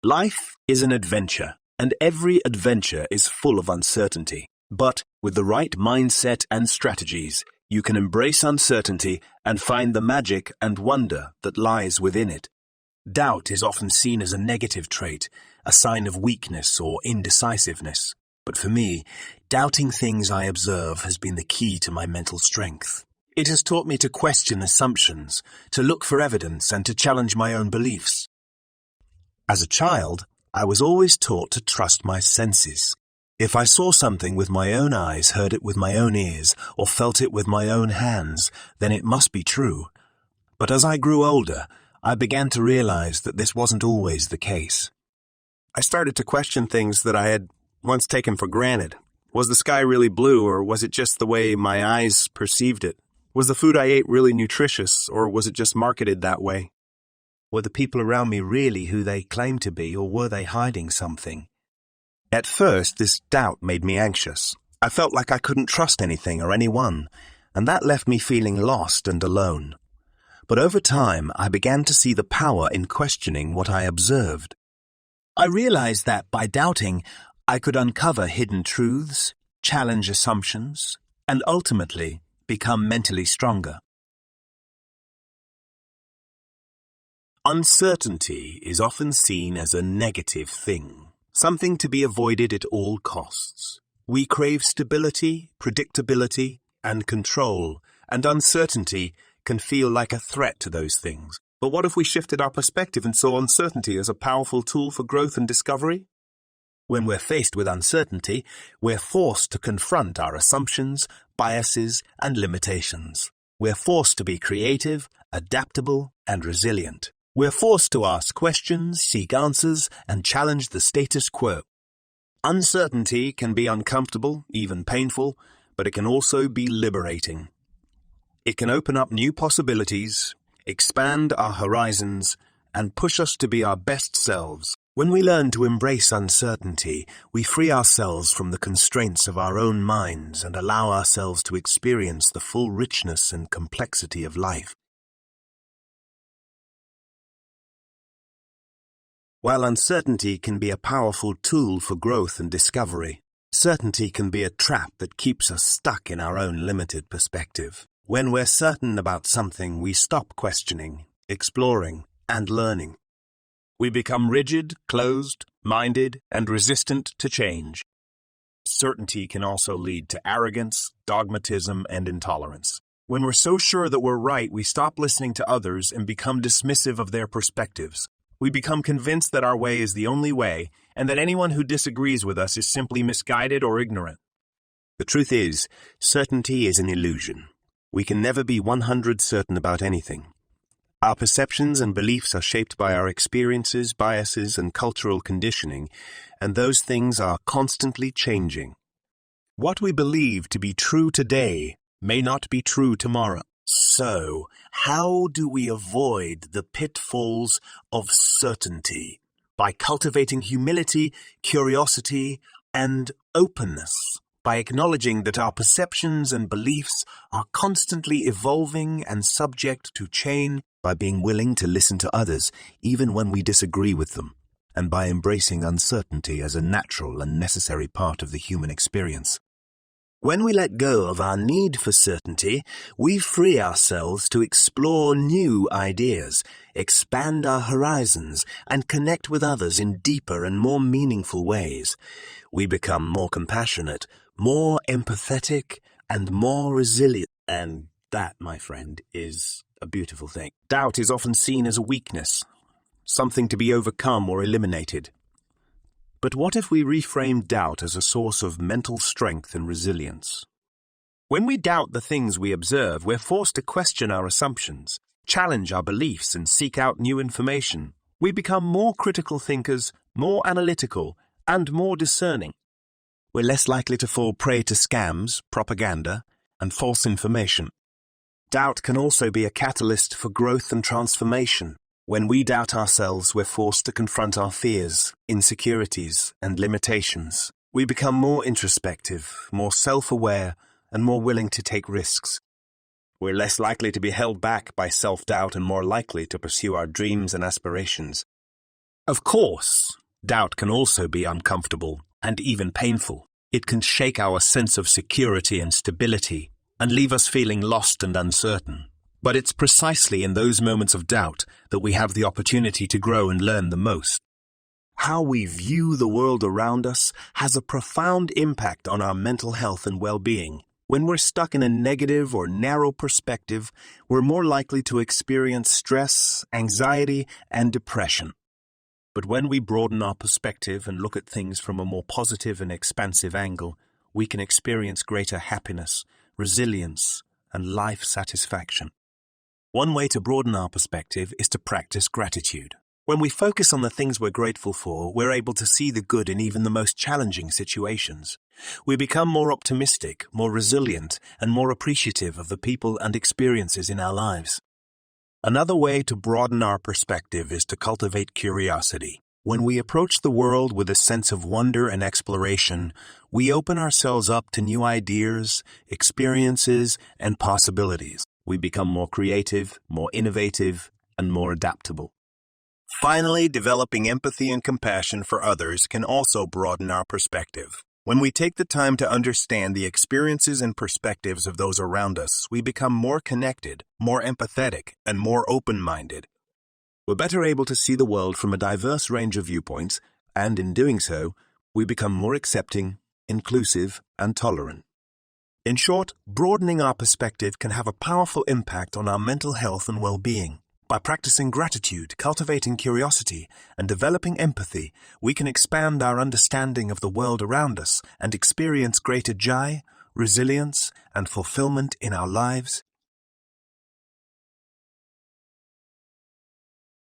Life is an adventure, and every adventure is full of uncertainty. But with the right mindset and strategies, you can embrace uncertainty and find the magic and wonder that lies within it. Doubt is often seen as a negative trait, a sign of weakness or indecisiveness. But for me, doubting things I observe has been the key to my mental strength. It has taught me to question assumptions, to look for evidence, and to challenge my own beliefs. As a child, I was always taught to trust my senses. If I saw something with my own eyes, heard it with my own ears, or felt it with my own hands, then it must be true. But as I grew older, I began to realize that this wasn't always the case. I started to question things that I had once taken for granted. Was the sky really blue, or was it just the way my eyes perceived it? Was the food I ate really nutritious, or was it just marketed that way? Were the people around me really who they claimed to be, or were they hiding something? At first, this doubt made me anxious. I felt like I couldn't trust anything or anyone, and that left me feeling lost and alone. But over time, I began to see the power in questioning what I observed. I realized that by doubting, I could uncover hidden truths, challenge assumptions, and ultimately become mentally stronger. Uncertainty is often seen as a negative thing, something to be avoided at all costs. We crave stability, predictability, and control, and uncertainty can feel like a threat to those things. But what if we shifted our perspective and saw uncertainty as a powerful tool for growth and discovery? When we're faced with uncertainty, we're forced to confront our assumptions, biases, and limitations. We're forced to be creative, adaptable, and resilient. We're forced to ask questions, seek answers, and challenge the status quo. Uncertainty can be uncomfortable, even painful, but it can also be liberating. It can open up new possibilities, expand our horizons, and push us to be our best selves. When we learn to embrace uncertainty, we free ourselves from the constraints of our own minds and allow ourselves to experience the full richness and complexity of life. While uncertainty can be a powerful tool for growth and discovery, certainty can be a trap that keeps us stuck in our own limited perspective. When we're certain about something, we stop questioning, exploring, and learning. We become rigid, closed, minded, and resistant to change. Certainty can also lead to arrogance, dogmatism, and intolerance. When we're so sure that we're right, we stop listening to others and become dismissive of their perspectives. We become convinced that our way is the only way, and that anyone who disagrees with us is simply misguided or ignorant. The truth is, certainty is an illusion. We can never be 100% certain about anything. Our perceptions and beliefs are shaped by our experiences, biases, and cultural conditioning, and those things are constantly changing. What we believe to be true today may not be true tomorrow. So, how do we avoid the pitfalls of certainty? By cultivating humility, curiosity, and openness. By acknowledging that our perceptions and beliefs are constantly evolving and subject to change. By being willing to listen to others, even when we disagree with them. And by embracing uncertainty as a natural and necessary part of the human experience. When we let go of our need for certainty, we free ourselves to explore new ideas, expand our horizons, and connect with others in deeper and more meaningful ways. We become more compassionate, more empathetic, and more resilient. And that, my friend, is a beautiful thing. Doubt is often seen as a weakness, something to be overcome or eliminated. But what if we reframe doubt as a source of mental strength and resilience? When we doubt the things we observe, we're forced to question our assumptions, challenge our beliefs, and seek out new information. We become more critical thinkers, more analytical, and more discerning. We're less likely to fall prey to scams, propaganda, and false information. Doubt can also be a catalyst for growth and transformation. When we doubt ourselves, we're forced to confront our fears, insecurities, and limitations. We become more introspective, more self-aware, and more willing to take risks. We're less likely to be held back by self-doubt and more likely to pursue our dreams and aspirations. Of course, doubt can also be uncomfortable and even painful. It can shake our sense of security and stability and leave us feeling lost and uncertain. But it's precisely in those moments of doubt that we have the opportunity to grow and learn the most. How we view the world around us has a profound impact on our mental health and well-being. When we're stuck in a negative or narrow perspective, we're more likely to experience stress, anxiety, and depression. But when we broaden our perspective and look at things from a more positive and expansive angle, we can experience greater happiness, resilience, and life satisfaction. One way to broaden our perspective is to practice gratitude. When we focus on the things we're grateful for, we're able to see the good in even the most challenging situations. We become more optimistic, more resilient, and more appreciative of the people and experiences in our lives. Another way to broaden our perspective is to cultivate curiosity. When we approach the world with a sense of wonder and exploration, we open ourselves up to new ideas, experiences, and possibilities. We become more creative, more innovative, and more adaptable. Finally, developing empathy and compassion for others can also broaden our perspective. When we take the time to understand the experiences and perspectives of those around us, we become more connected, more empathetic, and more open-minded. We're better able to see the world from a diverse range of viewpoints, and in doing so, we become more accepting, inclusive, and tolerant. In short, broadening our perspective can have a powerful impact on our mental health and well-being. By practicing gratitude, cultivating curiosity, and developing empathy, we can expand our understanding of the world around us and experience greater joy, resilience, and fulfillment in our lives